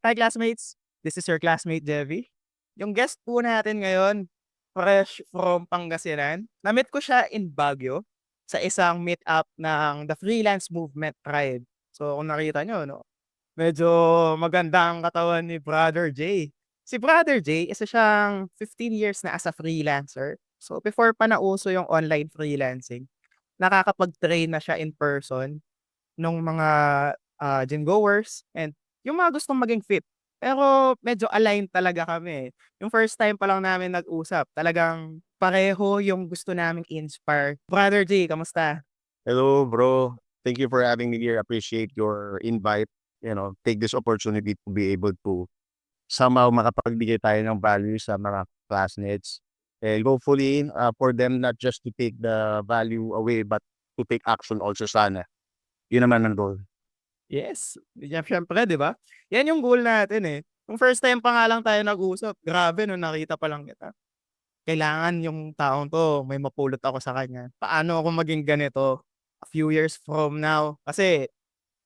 Hi classmates, this is your classmate Devi. Yung guest po natin ngayon, fresh from Pangasinan. Na-meet ko siya in Baguio sa isang meet-up ng The Freelance Movement Tribe. So kung nakita nyo, no, medyo maganda ang katawan ni Brother J. Si Brother J, isa siyang 15 years na as a freelancer. So before pa nauso yung online freelancing, nakakapag-train na siya in person nung mga, gym goers and yung mga gustong maging fit. Pero medyo aligned talaga kami. Yung first time pa lang namin nag-usap, talagang pareho yung gusto naming i-inspire. Brother J, kamusta? Hello, bro. Thank you for having me here. Appreciate your invite. Take this opportunity to be able to somehow makapagbigay tayo ng value sa mga classmates. And hopefully, for them not just to take the value away, but to take action also sana. Yun naman ang goal. Yes, siyempre 'di ba? Yan yung goal natin, eh. Nung first time pa nga lang tayo nag-usap, grabe nung nakita pa lang kita. Kailangan yung taong 'to may mapulot ako sa kanya. Paano ako maging ganito a few years from now? Kasi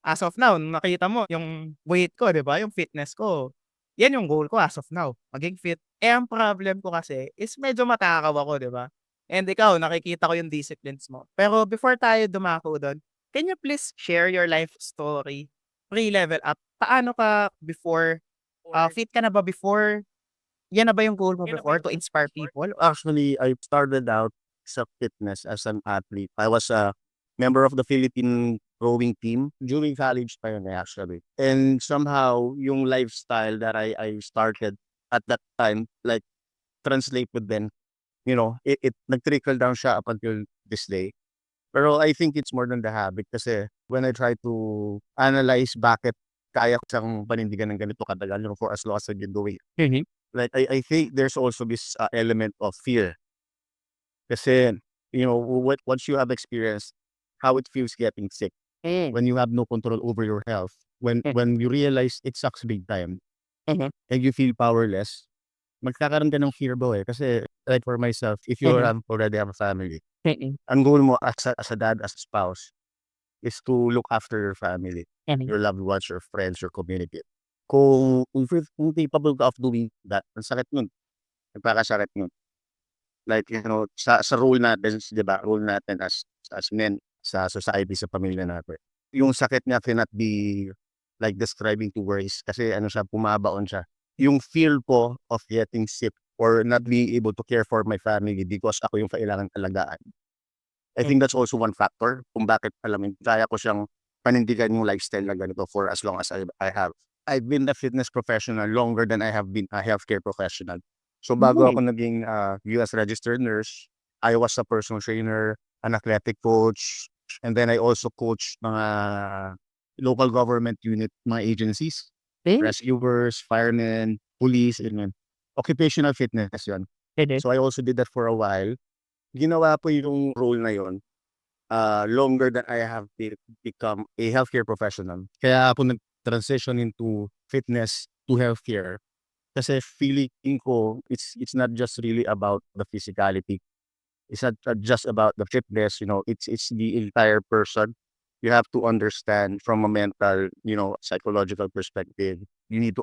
as of now, nung nakita mo yung weight ko, 'di ba, yung fitness ko, yan yung goal ko as of now, maging fit. Eh, ang problem ko kasi is medyo matakaw ako, 'di ba? And ikaw, nakikita ko yung disciplines mo. Pero before tayo dumako dun, can you please share your life story, pre-level up? Paano ka before, fit ka na ba before? Yan na ba yung goal mo before, to inspire people? Actually, I started out sa fitness as an athlete. I was a member of the Philippine rowing team during college pa yun actually. And somehow, yung lifestyle that I started at that time, like translate with them, it nag-trickle down siya up until this day. Pero I think it's more than the habit kasi when I try to analyze bakit kaya ko siyang panindigan ng ganito katagal, for as long as I've been doing it. Mhm. Like I think there's also this element of fear kasi once you have experienced how it feels getting sick, Hmm, when you have no control over your health, when hmm, when you realize it sucks big time mhm, and you feel powerless, magkakaroon ka ng fear bro kasi like for myself, if you mhm, already have a family, mm, ang goal mo as a dad, as a spouse, is to look after your family, mhm. your loved ones, your friends, your community. Kung capable ka of doing that, ang sakit nun, nagpakasakit nun. Like, sa role natin, 'di ba, role natin as men sa society, sa pamilya natin. Yung sakit niya cannot be like describing to words kasi ano siya, bumabaon siya. Yung fear ko of getting sick or not being able to care for my family because ako yung kailangang alagaan. I think that's also one factor kung bakit alam mo kaya ko siyang panindigan yung lifestyle na ganito for as long as I have. I've been a fitness professional longer than I have been a healthcare professional. So bago Hmm, ako naging US registered nurse, I was a personal trainer, an athletic coach, and then I also coach mga local government unit, mga agencies, hmm, rescuers, firemen, police, and occupational fitness yun. mhm. So I also did that for a while. Ginawa ko yung role na yun longer than I have become a healthcare professional. Kaya ako nag-transition into fitness to healthcare. Kasi feeling ko, it's not just really about the physicality. It's not just about the fitness, it's the entire person. You have to understand from a mental, psychological perspective. You need to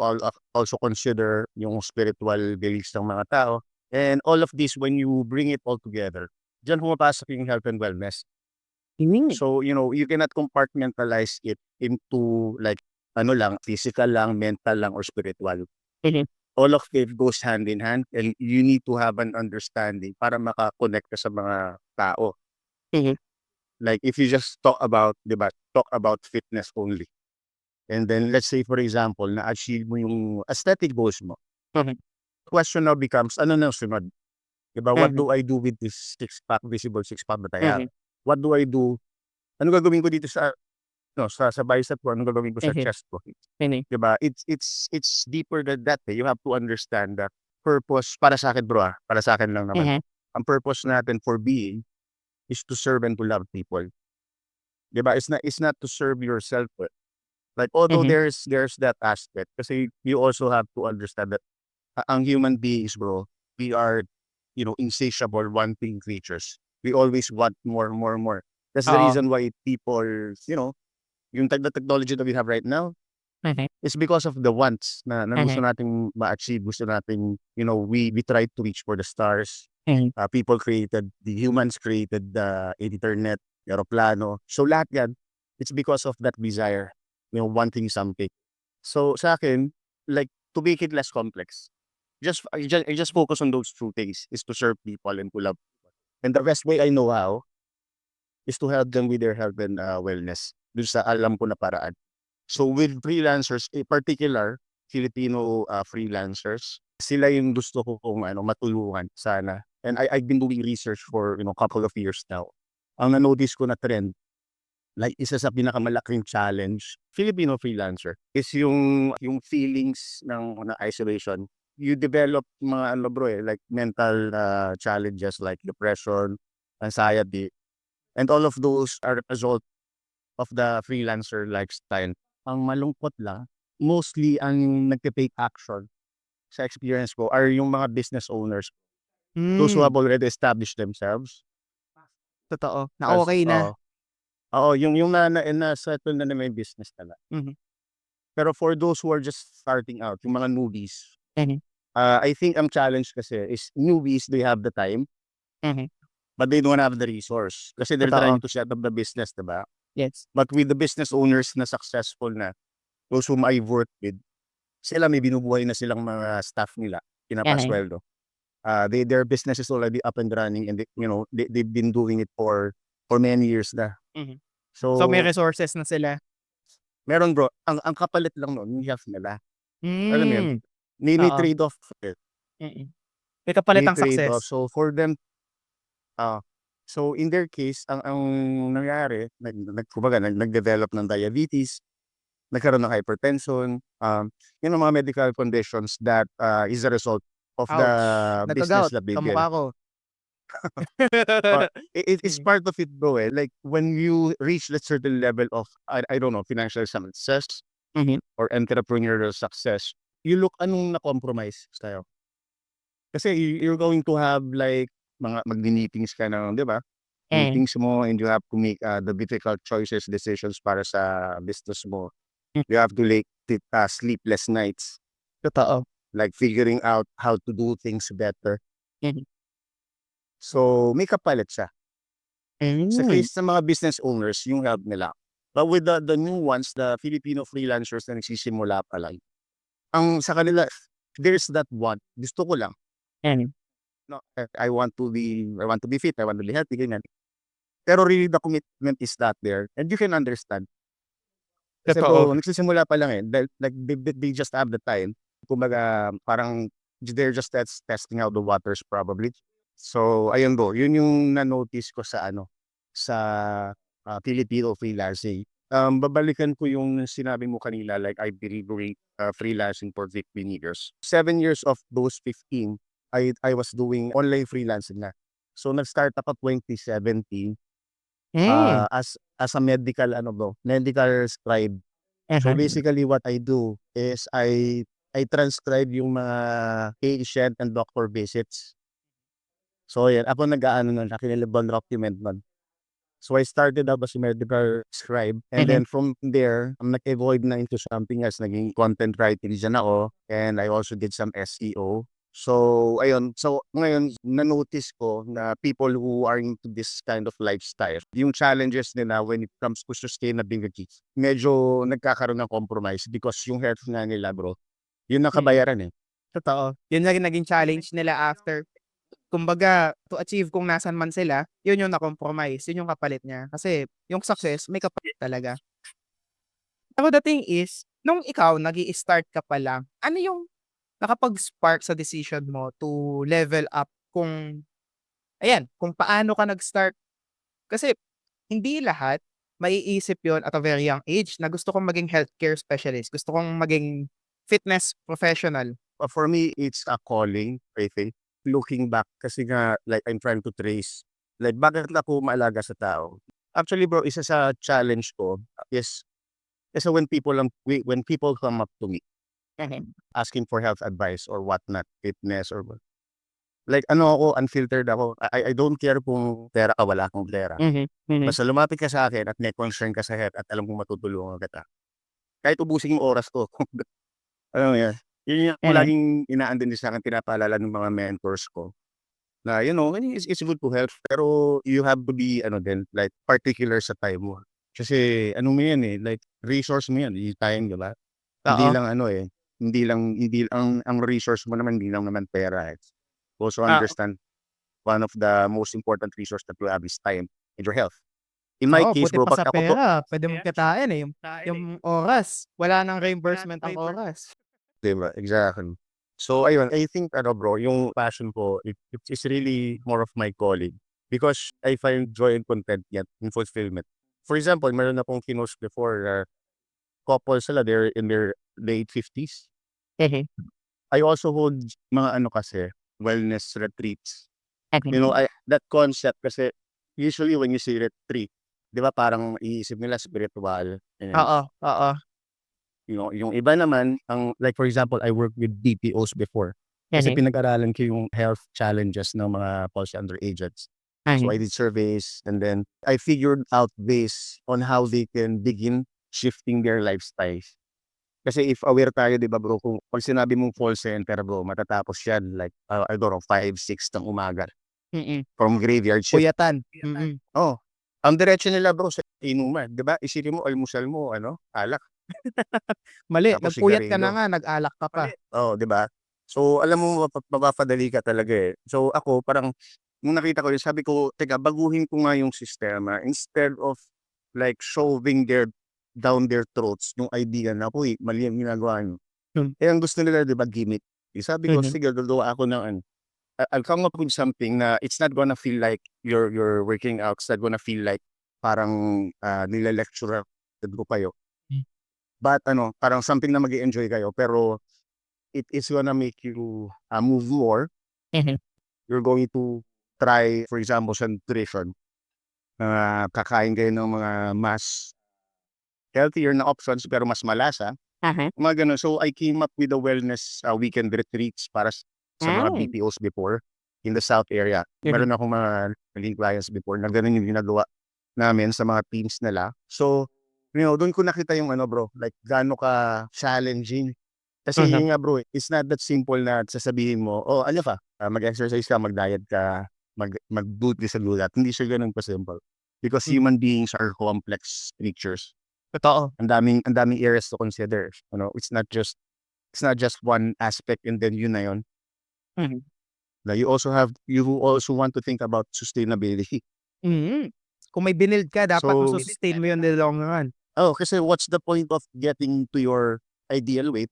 also consider yung spiritual beliefs ng mga tao. And all of this, when you bring it all together, diyan pumapasok yung health and wellness. Hmm, So, you cannot compartmentalize it into like ano lang, physical lang, mental lang, or spiritual. mhm, All of it goes hand in hand and you need to have an understanding para maka-connect ka sa mga tao. mhm, Like if you just talk about, 'di ba, talk about fitness only. And then let's say for example, na-achieve mo yung aesthetic goals mo. mhm, Question now becomes, ano na sunod? 'Di ba? What mhm, do I do with this visible six pack that I have? mhm, What do I do? Ano gagawin ko dito sa no, sa bicep ko, anong gagawin ko sa mhm, chest ko, mhm, 'di ba? It's deeper than that, eh. You have to understand that purpose para sa'kin bro, para sa'kin lang naman. mhm. Ang purpose natin for being is to serve and to love people, 'di ba? It's not to serve yourself, eh. Like although Mhm. there's that aspect kasi you also have to understand that ang human beings bro, we are, insatiable wanting creatures. We always want more, more, more. That's the Oo, reason why people, yung the technology that we have right now. It's because of the wants na gusto Mhm. nating ma-achieve, gusto nating, we tried to reach for the stars. Mhm. The humans created the internet, eroplano. So lahat yan, it's because of that desire, wanting something. So sa akin, like, to make it less complex, I just focus on those two things, is to serve people and to love people. And the best way I know how is to help them with their health and wellness dun sa alam ko na paraan. So with freelancers, in particular, Filipino freelancers, sila yung gusto ko kung matulungan sana. And I've been doing research for couple of years now. Ang na-notice ko na trend, like isa sa pinakamalaking challenge, Filipino freelancer, is yung feelings ng isolation. You develop mga bro like mental challenges like depression, anxiety, and all of those are a result of the freelancer lifestyle. Ang malungkot lang, mostly ang nagte-take action sa experience ko are yung mga business owners, those who Hmm, have already established themselves totoo, na as okey na. oo, yung na-settle na may business nila. Mhm. Pero for those who are just starting out, yung mga newbies, Mhm. I think ang challenge kasi is newbies, they have the time, Mhm. but they don't have the resource kasi they're Totoo, trying to set up the business, 'di ba? yes. But with the business owners na successful na, those whom I've worked with, sila may binubuhay na silang mga staff nila, Mhm. pinapasweldo. Their business is already up and running, and they've been doing it for many years na. Mhm. So, may So, resources na sila. meron bro, ang kapalit lang nun yung health nila. Alam mo yun? Hmm, May oo, trade-off eh, mm. May kapalit may ang trade-off. success. So for them, ah, so in their case, ang nangyari, kumbaga nag-develop ng diabetes, nagkaroon ng hypertension, yun ang mga medical conditions that is a result of the Ouch, business nagka-gout, that they get. kamukha ko. It's Mm. part of it, bro. Like when you reach a certain level of, I don't know, financial success Mhm. or entrepreneurial success, you look anong na-compromise sa'yo. Kasi you're going to have like mga magmi-meetings ka ng, 'di ba? Mhm. Meetings mo, and you have to make the difficult choices, decisions para sa business mo. Hmm, You have to take sleepless nights, totoo. like figuring out how to do things better. Mhm. So, may kapalit siya. Sa Hmm, case ng mga business owners, yung help nila. But with the new ones, the Filipino freelancers na nagsisimula pa lang, ang sa kanila, there's that want. Gusto ko lang. mhm. No, I want to be fit, I want to be healthy, ganyan. Pero really the commitment is not there, and you can understand. Kasi Totoo. bro, nagsisimula pa lang eh, like they just have the time. Kumbaga parang they're just testing out the waters probably. So ayun bro, yun yung na-notice ko sa sa Filipino freelancing. Babalikan ko yung sinabi mo kanina, like I've been doing freelancing for 15 years. 7 years of those 15, I was doing online freelancing na. So nag-start ako 2017 Hmm, as a medical scribe. So mhm. basically what I do is I transcribe yung mga patient and doctor visits. So yan, ako nag-aano nun, akinilibang document nun. So I started up as a medical scribe, and Mhm. then from there, nag-evolve na into something else, naging content writing din ako, and I also did some SEO. So ayun, so ngayon na-notice ko na people who are into this kind of lifestyle, yung challenges nila when it comes to sustainability, medyo nagkakaroon ng compromise because yung health nga nila bro, yun ang Mm, kabayaran eh. totoo. Yun na rin naging challenge nila after. Kumbaga, to achieve kung nasaan man sila, yun yung na-compromise, yun yung kapalit niya. Kasi yung success may kapalit talaga. Pero the thing is, nung ikaw nag-i-start ka pa lang, ano yung nakapag-spark sa decision mo to level up kung ayan, kung paano ka nag-start? Kasi hindi lahat maiisip yon at a very young age na gusto kong maging healthcare specialist, gusto kong maging fitness professional. For me, it's a calling, I think. Looking back, kasi nga, like, I'm trying to trace, like, bakit ako maalaga sa tao? Actually, bro, isa sa challenge ko is when people come up to me Mhm, asking for health advice or whatnot, fitness or what. Like, ano ako, unfiltered ako. I don't care kung pera ka, wala akong pera. mhm, mhm, Basta lumapit ka sa akin at may concern ka sa health at alam kong matutulungan kita. kahit ubusin yung oras ko. Alam mo yun? Yun yung laging inaano din sa'kin, pinapaalala ng mga mentors ko na, it's good to help pero you have to be din, like particular sa time mo. Kasi ano mo yan, like resource mo yan, yung time, 'di ba? Hindi Oo. lang hindi ang resource mo naman hindi lang naman pera, also Ah, understand one of the most important resource that you have is time and your health. In my oo, case buti bro, pa 'pag sa ako po pera puwede mong kitain, yung oras, wala ng reimbursement ang oras. 'di ba, exactly. So ayun, I think bro, yung passion ko, it is really more of my calling because I find joy and content yan in fulfillment. For example, meron akong kinost before, couple sila, they're in their late 50s. Mhm. I also hold mga kasi, wellness retreats. Mhm. That concept kasi usually when you say retreat, 'di ba parang iisip nila spiritual, and Oo, oo. yung iba naman like for example, I work with BPOs before. Kasi Mhm. pinag-aralan ko yung health challenges ng mga call center agents. So I Mhm. did surveys and then I figured out ways on how they can begin shifting their lifestyles. Kasi if aware tayo 'di ba bro, kung 'pag sinabi mong call center bro, matatapos yan like, I don't know, 5, 6 ng umaga Mm. from graveyard shift. Puyatan. Mm. Oh, ang diretso nila bro sa inuman, 'di ba? Isipin mo almusal mo alak, Mali, tapos nagpuyat ka na sigarilyo. nga, nag-alak ka pa. Oo, 'di ba? So, alam mo mapapadali ka talaga, So, ako parang nung nakita ko yun sabi ko, "Teka baguhin ko nga yung sistema instead of like shoving down their throats yung idea na, 'Uy, mali ang ginagawa niyo." Hmm. Eh, ang gusto nila 'di ba gimmick. Sabi ko, Mhm. "Sige gagawa ako ng I'll come up with something na it's not gonna feel like you're working out, it's not gonna feel like parang, nile-lecturean ko kayo. Hmm. But parang something na mag-e-enjoy kayo pero it is gonna make you, move more. Mhm. You're going to try, for example, sa nutrition, kakain kayo ng mga mas healthier na options pero mas malasa, Uh-huh. mga gano'n. So, I came up with the wellness, weekend retreats para sa mga Hmm. BPOs before in the South area. Mhm. Meron akong mga naging clients before na gano'n yung ginagawa namin sa mga teams nila. So, do'n ko nakita yung bro, like gaano ka-challenging. Kasi Mhm. yun nga bro, it's not that simple na sasabihin mo, "Oh, ano ka, mag-exercise ka, mag-diet ka, mag-do this and do that." Hindi siya gano'n ka-simple. Because Mhm. human beings are complex creatures. Totoo. Ang daming areas to consider, it's not just one aspect and then yun na yun. Mhm. Na you also want to think about sustainability. Mm. Kung may binild ka dapat So, masu-sustain mo yun in the long run. kasi what's the point of getting to your ideal weight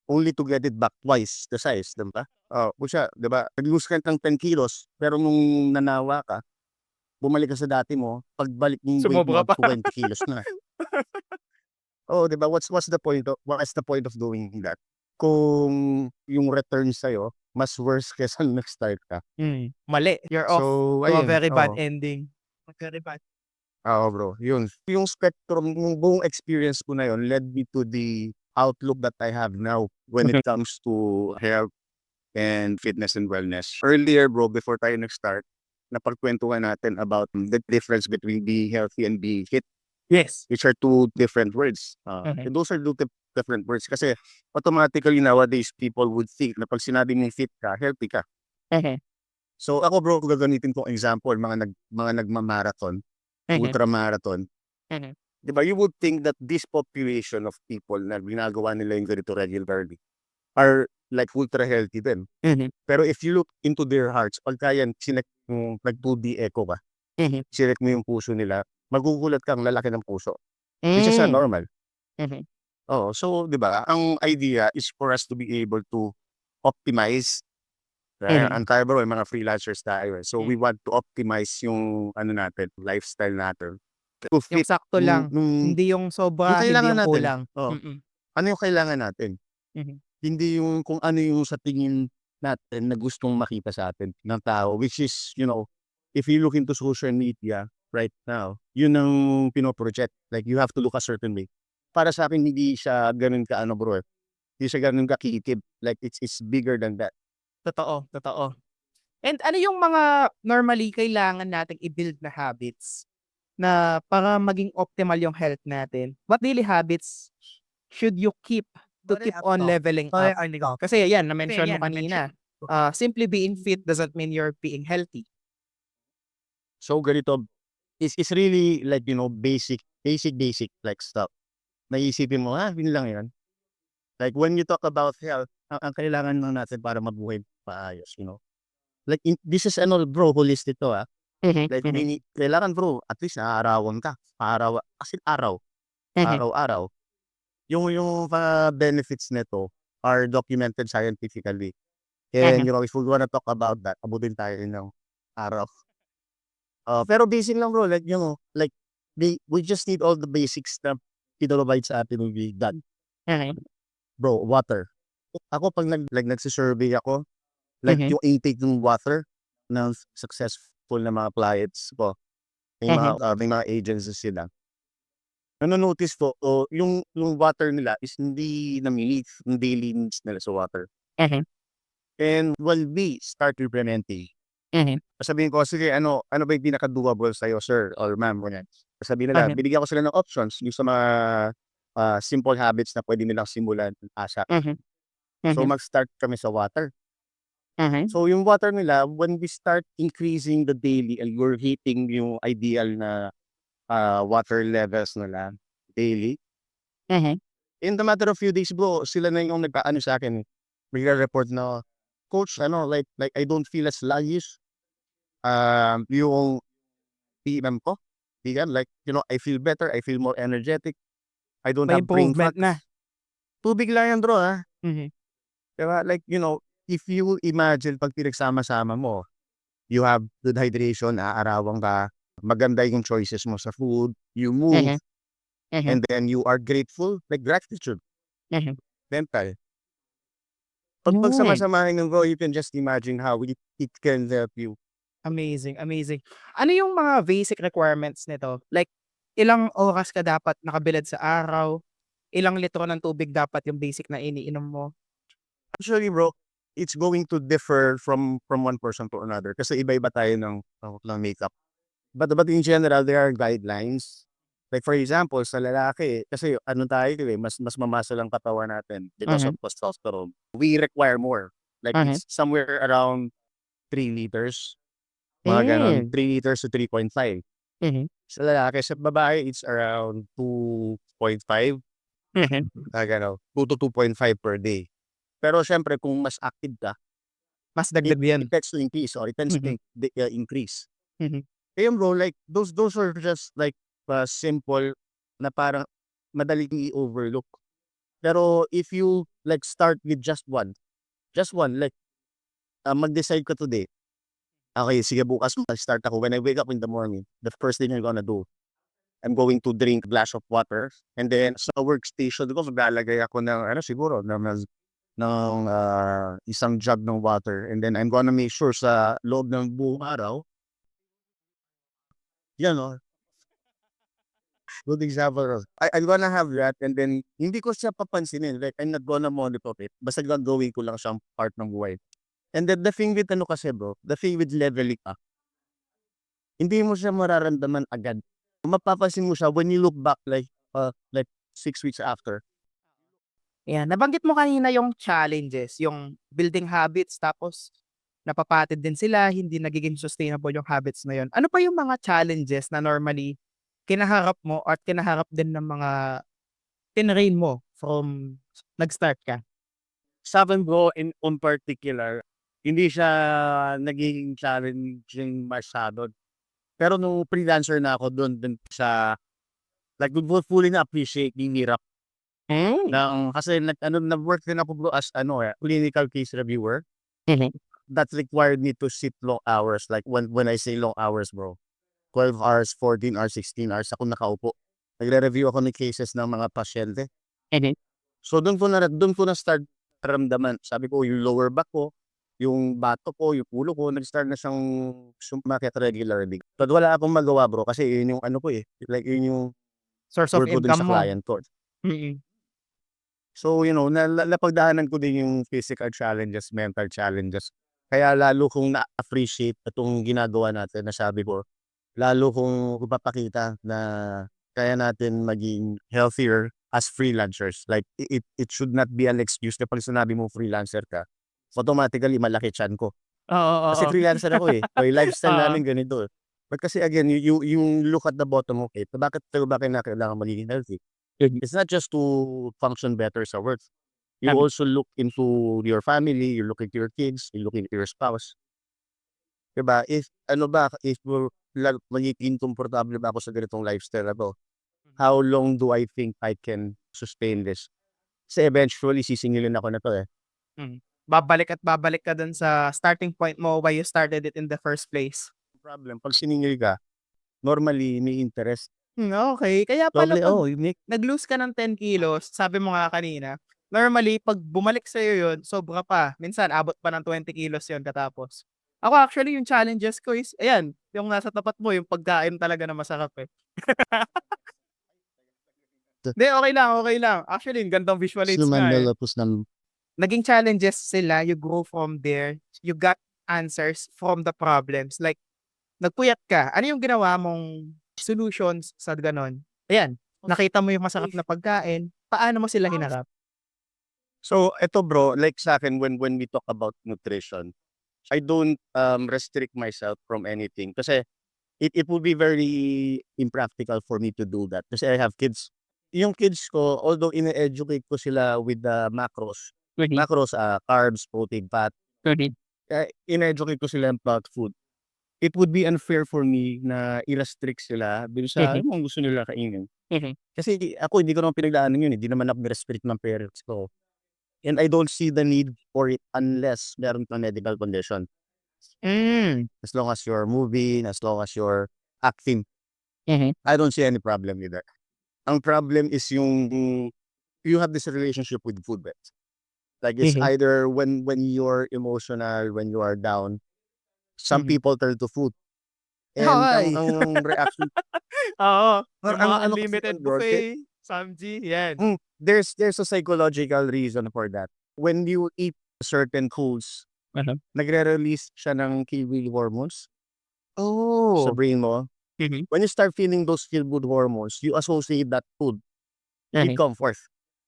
only to get it back twice the size, 'di ba? Oh, kutya 'di ba, nag-lose ka ng 10 kilos pero nung nanawa ka, bumalik ka sa dati mo, pagbalik yung weight mo Sumobra pa. 20 kilos na. Oo, 'di ba, what's the point of doing that? Kung yung return sa'yo mas worse kaysa nung nag-start ka. Mali. You're off So, to a ayun, very bad oo. ending. Very bad. Oo, bro, yun. Yung spectrum nung buong experience ko na yun led me to the outlook that I have now when it Mhm. comes to health and fitness and wellness. Earlier bro, before tayo nag-start, napagkwentuhan natin about the difference between being healthy and being fit, Yes. which are two different words. Mhm. And those are two different words kasi automatically nowadays people would think na pag sinabi mong fit ka, healthy ka. Mhm. So ako bro, gagamitin kong example, mga nagma-marathon, Mhm. ultra-marathon. Mhm. 'Di ba, you would think that this population of people na ginagawa nila yung ganito regularly are like ultra healthy din. Mhm. Pero if you look into their hearts, pagka yan nag 2D echo ka, Mhm. chineck mo yung puso nila, magugulat kang lalaki ng puso, which is not Hmm. normal. Mhm. Oo, so 'di ba, ang idea is for us to be able to optimize. Mhm. Ang tayo bro, mga freelancers tayo, so we Hmm. want to optimize yung natin, lifestyle natin to Yung fit sakto nung lang, nung hindi yung yung sobra, hindi kailangan yung natin. kulang. Oo, Mm. ano yung kailangan natin, Mhm. hindi yung kung ano yung sa tingin natin na gustong makita sa atin ng tao, which is, if you look into social media right now, yun ang pino-project, like you have to look a certain way. Para sa'kin hindi siya gano'n ka-ano bro, hindi siya gano'n kakitid, like it's bigger than that. Totoo, totoo. And ano yung mga normally kailangan nating i-build na habits na para maging optimal yung health natin? What daily habits should you keep to keep on leveling up? Kasi yan, na-mention mo kanina, simply being fit doesn't mean you're being healthy. So ganito, is really like, basic like stuff. Naisipin mo, yun lang yan. Like when you talk about health, ang kailangan lang natin para mabuhay paayos, Like this is bro, holistic to Like kailangan bro, at least naaarawan ka. As in araw-araw. Yung mga benefits nito are documented scientifically. And if we wanna talk about that, abutin tayo ng araw. Pero basic lang bro, like like we just need all the basics na pinrovide sa atin will be done. Bro, water. Ako pag nagsi-survey ako, like yung intake ng water ng successful na mga clients ko, may mga agencies sila. Nano-notice ko, yung water nila is hindi na-meet yung daily needs nila sa water. And when we start implementing, sabihin ko, sige, ano ba yung pinaka-doable sa'yo, sir or ma'am? Sabihin nila, binigyan ko sila ng options yung sa mga simple habits na pwede nilang simulan asa. So mag-start kami sa water. So yung water nila, when we start increasing the daily and we're hitting yung ideal na water levels nila daily, in the matter of few days bro, sila na yung nagpaano sa akin, report na, coach, like I don't feel as sluggish. Yung PM ko, like, I feel better, I feel more energetic, I don't May have brain improvement fog. na. Tubig lang yan bro Diba? Like, if you imagine pag pinagsama-sama mo, you have good hydration, aarawang ka, maganda yung choices mo sa food, you move, and then you are grateful, like gratitude, mental. Pag pagsama-samahin ng bro, you can just imagine how it can help you. Amazing, amazing. Ano yung mga basic requirements nito? Like, ilang oras ka dapat nakabilad sa araw? Ilang litro ng tubig dapat yung basic na iniinom mo? Actually bro, it's going to differ from one person to another kasi iba-iba tayo ng makeup. But in general, there are guidelines. Like for example, sa lalaki, kasi tayo mas mamasal ang katawan natin because of testosterone. We require more. Like it's somewhere around 3 liters. Mga ganon, 3 liters to 3.5. Sa lalaki, sa babae, it's around 2.5. Ganon, 2 to 2.5 per day. Pero syempre, kung mas active ka, Mas it dagdag yan. tends to increase or it tends to increase. Mhm. Kaya bro, like those are just like simple na parang madaling i-overlook. Pero if you like start with just one, like mag-decide ka today. Okay, sige bukas start ako. When I wake up in the morning, the first thing I'm gonna do, I'm going to drink a glass of water, and then sa workstation ko maglalagay ako ng siguro ng isang jug ng water, and then I'm gonna make sure sa loob ng buong araw, good example. I'm gonna have that, and then hindi ko siya papansinin. Like, I'm not gonna monitor it. Basta gagawin ko lang siyang part ng buhay. And then the thing with kasi bro, the thing with leveling up, hindi mo siya mararamdaman agad. Mapapansin mo siya when you look back like 6 weeks after. Ayan, nabanggit mo kanina yung challenges, yung building habits tapos napapatid din sila, hindi nagiging sustainable yung habits na yun. Ano pa yung mga challenges na normally kinaharap mo at kinaharap din ng mga tinrain mo from nag-start ka? Sa akin bro, on particular, hindi siya naging challenging masyado. Pero nung freelancer na ako doon sa like fully na appreciate yung hirap kasi nag-work din ako bro as clinical case reviewer. That required me to sit long hours. Like when I say long hours bro, 12 hours, 14 hours, 16 hours ako nakaupo. Nagre-review ako ng cases ng mga pasyente. So doon ko na start ramdaman. Sabi ko yung lower back ko, yung bato ko, yung ulo ko, nag-start na siyang sumakit regularly. But wala akong magawa bro kasi yun yung ko like yun yung Source of work ko dun sa income mo? client ko. So napagdaanan ko din yung physical challenges, mental challenges. Kaya lalo kong na-appreciate itong ginagawa natin na sabi ko, lalo kong ipapakita na kaya natin maging healthier, as freelancers. Like, it should not be an excuse na pag sinabi mo freelancer ka, automatically malaki tiyan ko. Oo, Kasi oo. freelancer ako eh. So, yung lifestyle Oo. namin ganito eh. But kasi again, yung look at the bottom of it, bakit kailangan magiging healthy? It's not just to function better sa work. You Tama. also look into your family, you look into your kids, you look into your spouse. Diba? If magiging komportable ba ako sa ganitong lifestyle na to? How long do I think I can sustain this? Kasi eventually, sisingilin ako na to eh. Mm. Babalik at babalik ka dun sa starting point mo why you started it in the first place. Problem, pag siningil ka, normally, may interest. Okey. Kaya pala Doble, 'pag unique. nag-lose ka ng 10 kilos, sabi mo nga kanina, normally 'pag bumalik sa'yo yun, sobra pa. Minsan abot pa ng 20 kilos yun katapos. Ako actually yung challenges ko is ayan, yung nasa tapat mo yung pagkain talaga na masarap, eh. Hindi, okey lang, okey lang. Actually ang gandang visual aids nga, eh. Sumandalos ng Naging challenges sila, you grow from there, you got answers from the problems. Like, nagpuyat ka, ano yung ginawa mong solutions sa gano'n? Ayan, nakita mo yung masarap na pagkain, paano mo sila hinarap? So, eto bro, like sa'kin when we talk about nutrition, I don't, restrict myself from anything kasi it would be very impractical for me to do that kasi I have kids. Yung kids ko, although ine-educate ko sila with the macros, Mhm, carbs, protein, fat, mhm, ine-educate ko sila about food. It would be unfair for me na i-restrict sila dun sa mhm, ano ang gusto nila kainin. mhm. Kasi ako hindi ko naman pinagdaanan yun, eh, 'di naman ako ni-restrict ng parents ko. And I don't see the need for it unless meron kang medical condition. Hmm, As long as you're moving, as long as you're acting, mhm, I don't see any problem with that. Ang problem is yung you have this relationship with food, bet. Like it's mhm, either when you're emotional, when you are down, some mhm. people turn to food. And ang Ay, ang reaction oo, or yung ang mga ano kasi unlimited dun bro, buffet, Samgy, 'yan. there's a psychological reason for that. When you eat certain foods, Ano? nagre-release siya ng kiwi hormones sa Oh, brain mo. mhm, When you start feeling those feel-good hormones, you associate that food with mhm, comfort.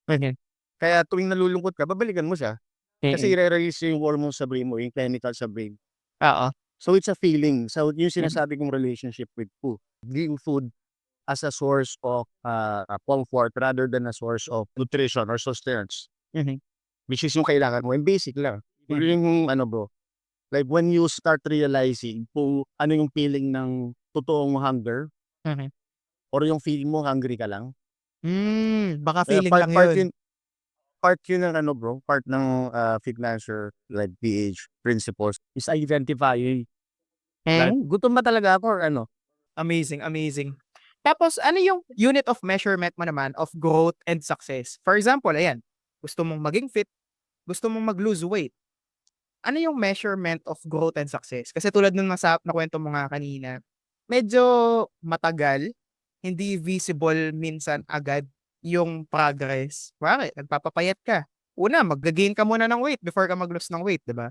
mhm, Kaya tuwing nalulungkot ka, babalikan mo siya. Kasi mm. ire-release yung hormones sa brain mo, yung chemical sa brain. Oo, So, it's a feeling. So, yung mhm, sinasabi kong relationship with food. Viewing food as a source of comfort rather than a source of nutrition or sustenance. mhm, Which is yung kailangan mo. Yung basic lang. mhm, Yung ano bro, like when you start realizing kung ano yung feeling ng totoong hunger mhm. or yung feeling mo hungry ka lang. Baka Kaya feeling lang yun. part yun ng ano bro, part ng Fitnancer like PH principles is identifying like Hmm. gutom ba talaga ako or ano? Amazing, amazing. Tapos ano yung unit of measurement mo naman of growth and success? For example, ayan, gusto mong maging fit, gusto mong mag-lose weight. Ano yung measurement of growth and success? Kasi tulad nung nakuwento mo nga kanina, medyo matagal, hindi visible minsan agad yung progress. Kunwari nagpapapayat ka, una magga-gain ka muna ng weight before ka mag-lose ng weight, 'di ba?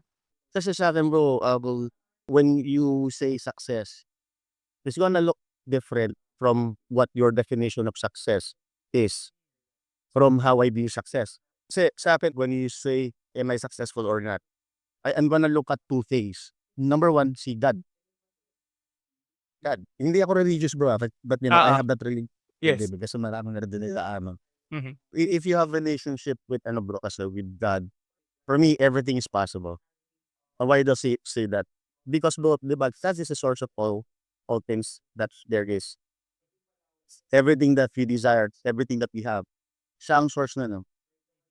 Kasi sa'kin bro, when you say success, it's gonna look different from what your definition of success is, from how I view success. Kasi sa'kin when you say, "Am I successful or not?" I'm gonna look at 2 things. Number 1, si God. God. Hindi ako religious bro, but I Oo, have that relationship with yes. him kasi maraming narinig sa amin. Mhm. If you have relationship with ano bro kasi with God, for me everything is possible. Why does he say that? Because bro, 'di ba, that is the source of all things that there is. Everything that we desire, everything that we have, siya ang source na no.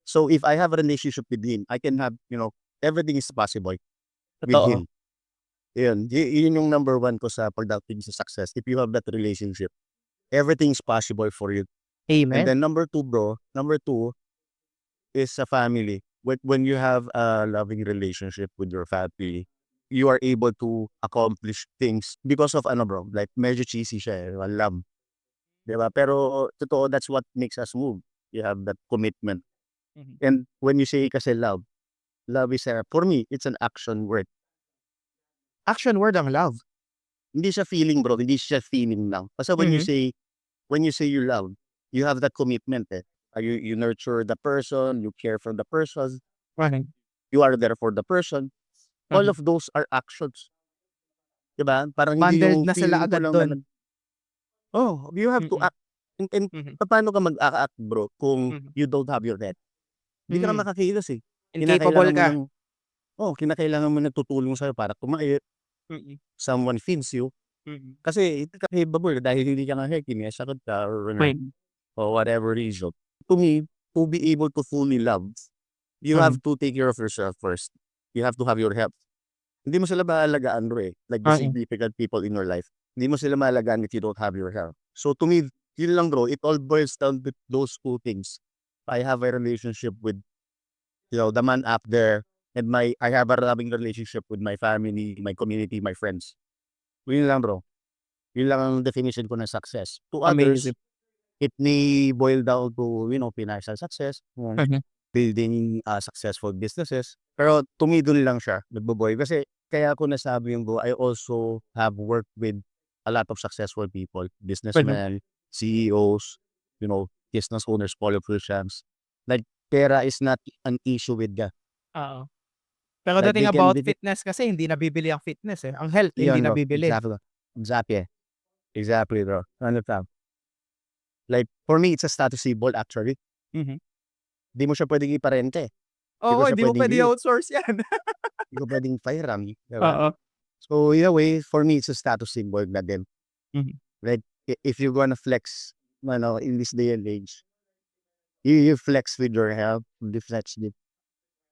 So if I have a relationship with him, I can have, everything is possible with Totoo. him. Yun yung number 1 ko sa pagdating sa success. If you have that relationship, everything is possible for you. And Amen. then number 2 is sa family. When you have a loving relationship with your family, you are able to accomplish things because of ano bro, like medyo cheesy siya, love, 'di ba? Pero totoo, that's what makes us move. You have that commitment. Mhm. And when you say kasi love is for me, it's an action word. Action word ang love. Hindi siya feeling bro, hindi siya feeling lang. Kasi Mhm. when you say you love, you have that commitment eh. You nurture the person, you care for the person, Right. you are there for the person. All Mhm. of those are actions, 'di ba? Parang hindi Bundled yung na sila feeling ko agad lang dun. na you have to Mm. act. And Mhm. papaano ka mag-a-act bro kung Mhm. you don't have your head? Hindi ka Hmm. makakilos, eh. Incapable Kinakailangan mo ka. ng kinakailangan mo ng tutulong sa'yo para kumain, Mm. someone feeds you. Mm. Kasi hindi ka capable dahil hindi ka nga healthy, may sakit ka or ano, Right. or whatever reason. To me, to be able to fully love, you have Mhm. to take care of yourself first. You have to have your health. Hindi mo sila maalagaan bro, eh, like the Oo. significant people in your life. Hindi mo sila maalagaan if you don't have your health. So to me, yun lang bro, it all boils down to those two things. I have a relationship with, the man up there, and I have a loving relationship with my family, my community, my friends. Yun lang bro. Yun lang ang definition ko ng success. To others, Amazing. it may boil down to, financial success, Mhm. building successful businesses. Pero to me, dun lang siya, nagbo-boil. Kasi kaya ko nasabi yung bro, I also have worked with a lot of successful people, Mhm. businessmen, CEOs, business owners, politicians. Like, pera is not an issue with that. Oo. Pero the Like, thing about fitness kasi hindi nabibili ang fitness, eh. Ang health hindi yun bro, nabibili. exactly. Exactly. Exactly bro. Ano tam. Like, for me, it's a status symbol actually. Mhm. Di mo siya pwedeng iparente. Di ko Oo, siya hindi mo pwedeng puwede i-outsource yan. di ko pwedeng pahiram, di ba? Oo. So, in a way, for me, it's a status symbol na din. Mhm. Like, if you're gonna flex, in this day and age, you flex with your health, you flex with,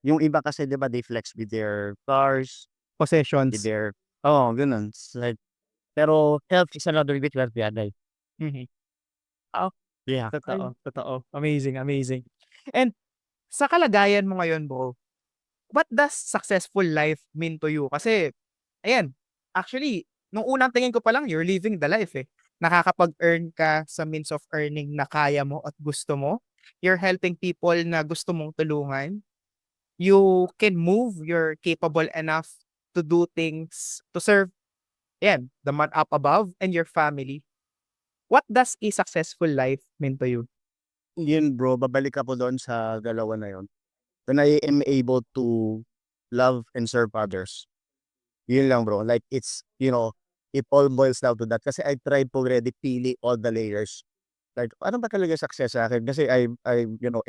yung iba kasi, di ba, they flex with their cars, with Possessions. their, ganun. It's like, pero health is another bit wealth yan, like, Mhm. yeah. Totoo, totoo. Amazing, amazing. And sa kalagayan mo ngayon bro, what does successful life mean to you? Kasi ayan, actually nung unang tingin ko pa lang you're living the life, eh. Nakakapag-earn ka sa means of earning na kaya mo at gusto mo. You're helping people na gusto mong tulungan. You can move, you're capable enough to do things to serve, ayan, the man up above and your family. What does a successful life mean to you? Yun bro, babalik ako doon sa dalawa na yun. When I am able to love and serve others. Yun lang bro, like it all boils down to that kasi I tried to already pili all the layers. Like ano ba talaga success sa akin? Kasi I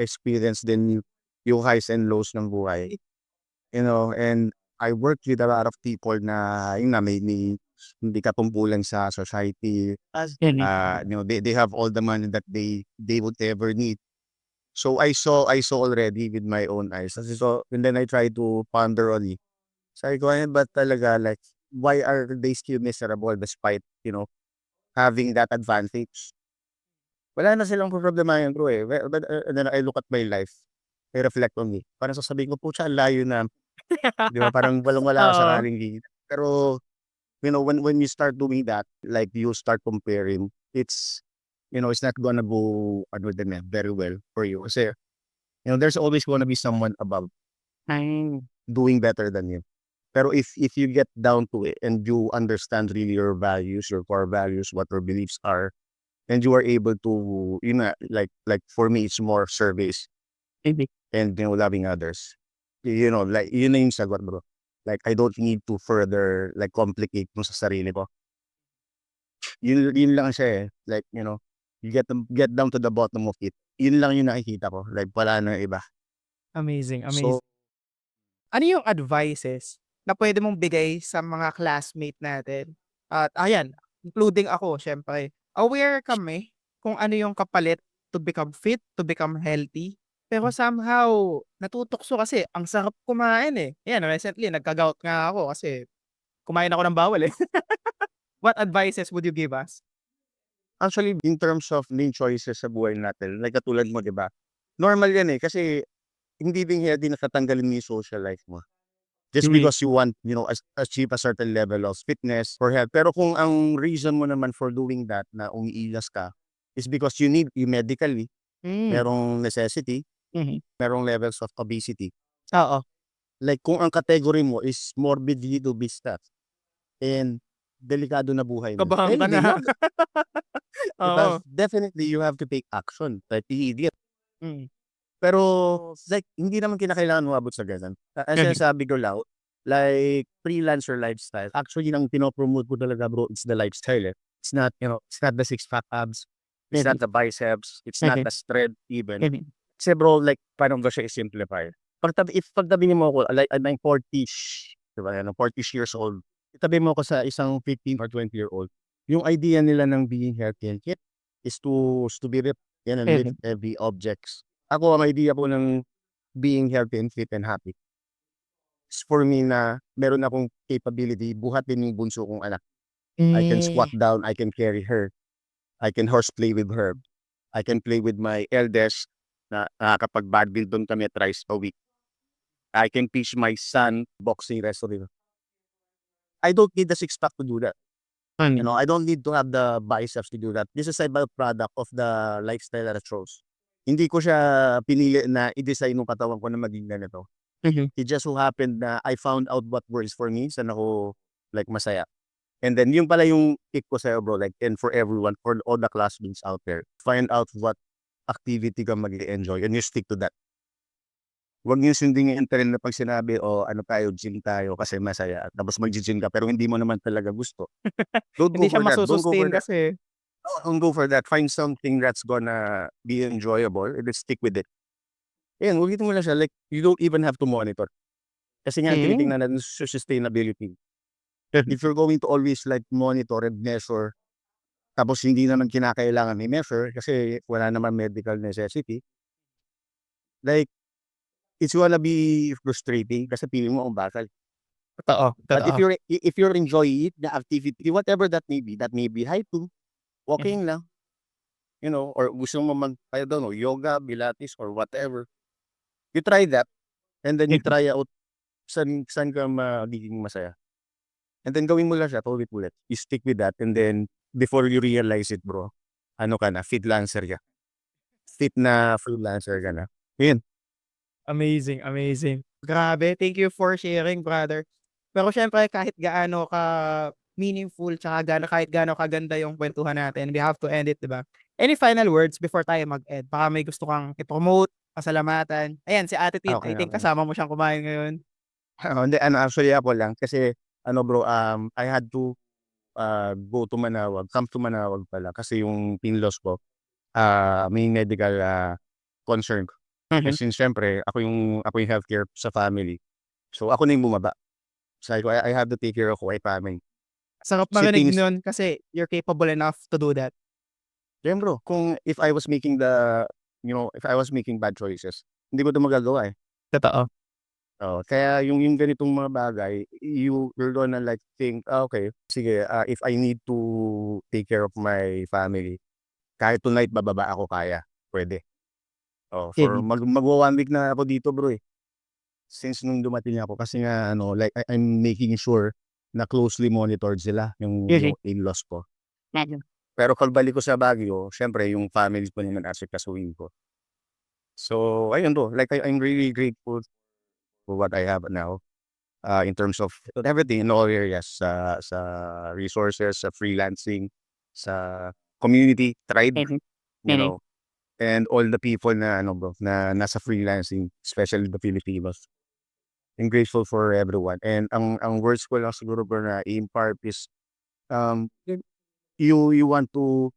experienced din yung highs and lows ng buhay. And I worked with a lot of people na yun na may hindi katungkulan sa society. Mhm. They have all the money that they would ever need. So I saw already with my own eyes. And then I try to ponder on it. Sabi ko, "Ano ba talaga, like, why are they still miserable despite, having that advantage?" Wala na silang problemahin bro, eh. And then I look at my life, I reflect on it. Parang sasabihin ko, "Pucha, ang layo na." 'Di ba, parang walang-wala ka sa Oo. kaligid. Pero, when you start doing that, like, you start comparing, it's not gonna go ano din, very well for you. Kasi, there's always gonna be someone above doing better than you. Pero if you get down to it and you understand really your values, your core values, what your beliefs are, and you are able to, like for me, it's more service Mhm. and loving others. Like yun na yung sagot bro. Like I don't need to further like complicate mo sa sarili ko. Yun lang siya, eh. Like, you get down to the bottom of it. Yun lang yung nakikita ko. Like wala na iba. Amazing, So, amazing. Ano yung advices na puwede mong bigay sa mga classmate natin? At ayan, including ako siyempre, aware kami kung ano yung kapalit to become fit, to become healthy. Pero somehow natutukso kasi ang sarap kumain, eh. Ayan, recently nagka-gout nga ako kasi kumain ako ng bawal, eh. What advices would you give us? actually, in terms of main choices sa buhay natin, like katulad mo, 'di ba? Normal 'yan, eh, kasi hindi din healthy na tatanggalin mo yung social life mo. Just Agree. because you want, achieve a certain level of fitness or health. Pero kung ang reason mo naman for doing that na umiiwas ka is because you medically, Hmm. merong necessity, Mhm. merong levels of obesity. Oo. Like kung ang category mo is morbidly obese ka and delikado na buhay mo, Kabahan then ka na. you have, diba? Oo. Definitely you have to take action. Like immediate. Mm. Pero like hindi naman kinakailangan umabot sa gano'n. Ang Mhm. sinasabi ko lang, like freelancer lifestyle, actually ang pino-promote ko talaga bro, it's the lifestyle, eh. It's not, it's not the six pack abs, it's not Mhm. the biceps, it's not Mhm. the strength even. Mhm. Kasi bro, like paano ko siya i-simplify? Pagtabi mo ako, like I'm 40-ish, 'di ba, 40-ish years old. Itabi mo ako sa isang 15 or 20-year-old. Yung idea nila ng being healthy and fit is to be ripped, yan, and lift Mhm. heavy objects. Ako, ang idea ko ng being healthy and fit and happy is for me na meron akong capability buhatin yung bunso kong anak. I can Hmm. squat down, I can carry her, I can horseplay with her, I can play with my eldest na nakakapag-badminton kami thrice a week. I can teach my son boxing, wrestling. I don't need the six pack to do that. Ano? I don't need to have the biceps to do that. This is a byproduct of the lifestyle that I chose. Hindi ko siya pinili na i-design yung katawan ko na maging ganito. Mhm. It just so happened na I found out what works for me, saan ako like masaya. And then yung pala yung tip ko sa'yo bro, like, and for everyone, for all the classmates out there, find out what activity ka mag-enjoy and you stick to that. Huwag niyo sundin yung trend na 'pag sinabi, "Oh, ano tayo, gym tayo kasi masaya." Tapos maggi-gym ka pero hindi mo naman talaga gusto. Don't Hindi go siya for that, don't go for masu-sustain that. kasi. Don't go for that. Find something that's gonna be enjoyable and then stick with it. Ayan, ulitin mo lang siya, like, you don't even have to monitor. Kasi nga ang Hmm. tinitingnan natin sustainability. Mhm. If you're going to always like monitor and measure, tapos hindi naman kinakailangan i-measure kasi wala naman medical necessity, like, it's gonna be frustrating kasi feeling mo ang bakal. Totoo, But if totoo. you're enjoy it, the activity, whatever that may be hiking, Mhm. walking lang, or gusto mo I don't know, yoga, pilates, or whatever. You try that, and then you Mhm. try out saan ka magiging masaya. And then gawin mo lang siya paulit-ulit. You stick with that and then before you realize it bro, ano ka na, freelancer ka. Fit na freelancer ka na. Yun. Amazing, amazing. Grabe, thank you for sharing brother. Pero siyempre kahit gaano ka meaningful tsaka kahit gaano kaganda yung kuwentuhan natin, we have to end it, 'di ba? Any final words before tayo mag-end? Baka may gusto kang i-promote, pasalamatan. Ayan, si Ate Tin, Okey, I think okey. kasama mo siyang kumain ngayon. Oo, hindi ano actually ako lang kasi ano bro, I had to, go to Manawag, come to Manawag pala kasi yung in-laws ko, may medical, concern. Eh, Mhm. since siyempre ako yung healthcare sa family. So ako na yung bumaba. Sabi ko, I have to take care of my family. Sarap Kasi marinig nun kasi you're capable enough to do that. yan bro, kung if I was making if I was making bad choices, hindi ko 'to magagawa, eh. Totoo. Oo, kaya yung ganitong mga bagay, you're gonna like think, okey sige, if I need to take care of my family, kahit tonight bababa ako kaya, puwede. Oh, for Mhm. magwa 1 week na ako dito bro, eh. Since nung dumating ako kasi nga ano, like I'm making sure na closely monitored sila, yung Mhm. in-laws ko. Mhm. Pero pagbalik ko sa Baguio, siyempre yung family ko naman asikasuhin ko. So ayun bro, like I'm really grateful for what I have now, in terms of everything in all areas, sa resources, sa freelancing, sa community, tribe, Mhm. you Mhm. know, and all the people na ano bro, na nasa freelancing, especially the Filipinos. I'm grateful for everyone and ang words ko lang siguro bro na i-impart is, um, you want to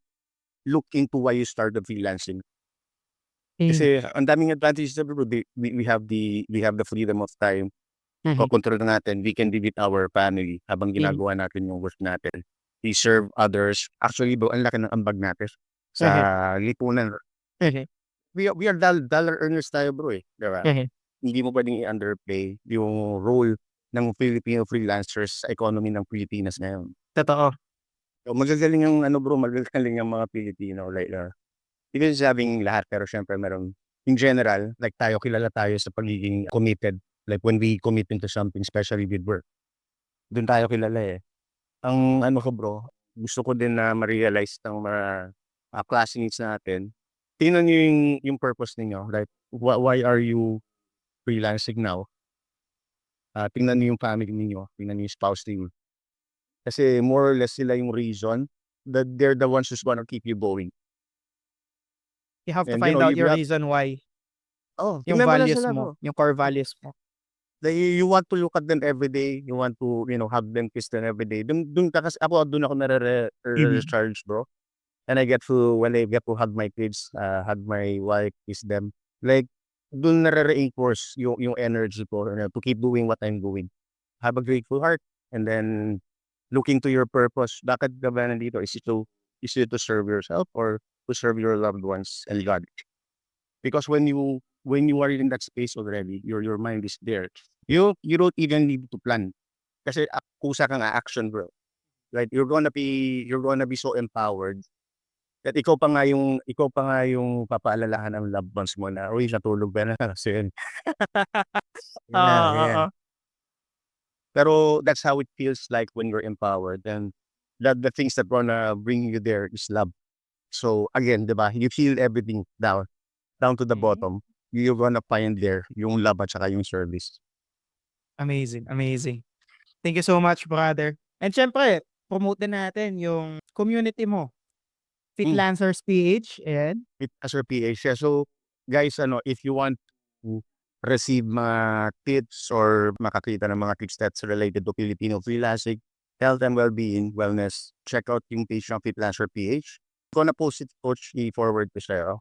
look into why you started freelancing. Mhm. Kasi ang daming advantages na bro, we have the freedom of time, Mhm. kokontrol natin, we can be with our family habang Mhm. ginagawa natin yung work natin. We serve others. Actually bro, ang laki ng ambag natin sa Mhm. lipunan. Mhm. We are dollar earners tayo bro, eh, 'di ba? Mhm. Hindi mo puwedeng i-underplay yung role ng Filipino freelancers sa economy ng Pilipinas ngayon. Totoo. So, magagaling ang ano bro, magagaling ang mga Pilipino like, hindi ko sinasabing lahat pero siyempre meron in general, like kilala tayo sa pagiging committed. Like when we commit into something, especially with work, dun tayo kilala, eh. Ang ano ko bro, gusto ko din na ma-realize ng mga, classmates natin, tingnan niyo yung purpose ninyo, like why are you freelancing now? Tingnan niyo yung family ninyo, tingnan niyo yung spouse niyo. Kasi more or less sila yung reason that they're the ones who's gonna keep you going. You have to And, find out you your have reason why, yung tignan mo lang values sila, mo, bro. yung core values mo. You want to look at them every day, you want to, have them kiss them every day. Dun ka kasi dun ako Mhm. recharge, bro. And I get to when I get to hug my kids, hug my wife, kiss them, like, dun nare-reinforce yung energy ko, to keep doing what I'm doing. Have a grateful heart, and then looking to your purpose. Bakit ka ba nandito? Is it to serve yourself or to serve your loved ones and God? Because when you are in that space already, your mind is there. You don't even need to plan. Kasi kusa kang action, bro. Like you're gonna be so empowered that ikaw pa nga yung papaalalahan ng loved ones mo na, "Uy, natulog ka na." So yun, yun Oo, lang, ganyan. oo. Pero that's how it feels like when you're empowered, and that the things that gonna bring you there is love. So again, 'di ba, you feel everything down to the Mhm. bottom, you're gonna find there yung love at saka yung service. Amazing, amazing. Thank you so much, brother. And siyempre, promote din natin yung community mo, Hmm. Fitlancers PH, ayan. It as your PH, yeah. So, guys, if you want to receive mga tips or makakita ng mga tips that's related to Filipino freelancing, health and well-being, wellness, check out yung page ng Fitlancer PH. Gonna post it, coach, i-forward ko sa'yo.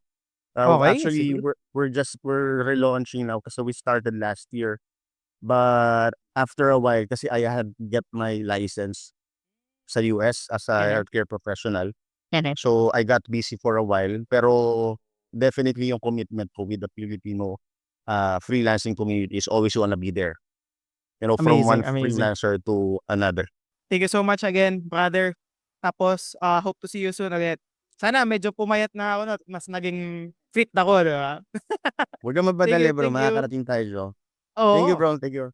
Okey, Actually, sige. we're relaunching now kasi we started last year. But after a while, kasi I had get my license sa US as a Mhm. healthcare professional. Mhm. So, I got busy for a while, pero definitely yung commitment ko with the Filipino, freelancing community is always wanna be there, from Amazing, one amazing. freelancer to another. Thank you so much again, brother. Tapos, hope to see you soon ulit. Sana medyo pumayat na ako 'no, at mas naging fit ako, 'di ba? Huwag kang Thank magmadali, you, bro, thank you. makakarating tayo diyan. Thank you, Oo. bro, thank you.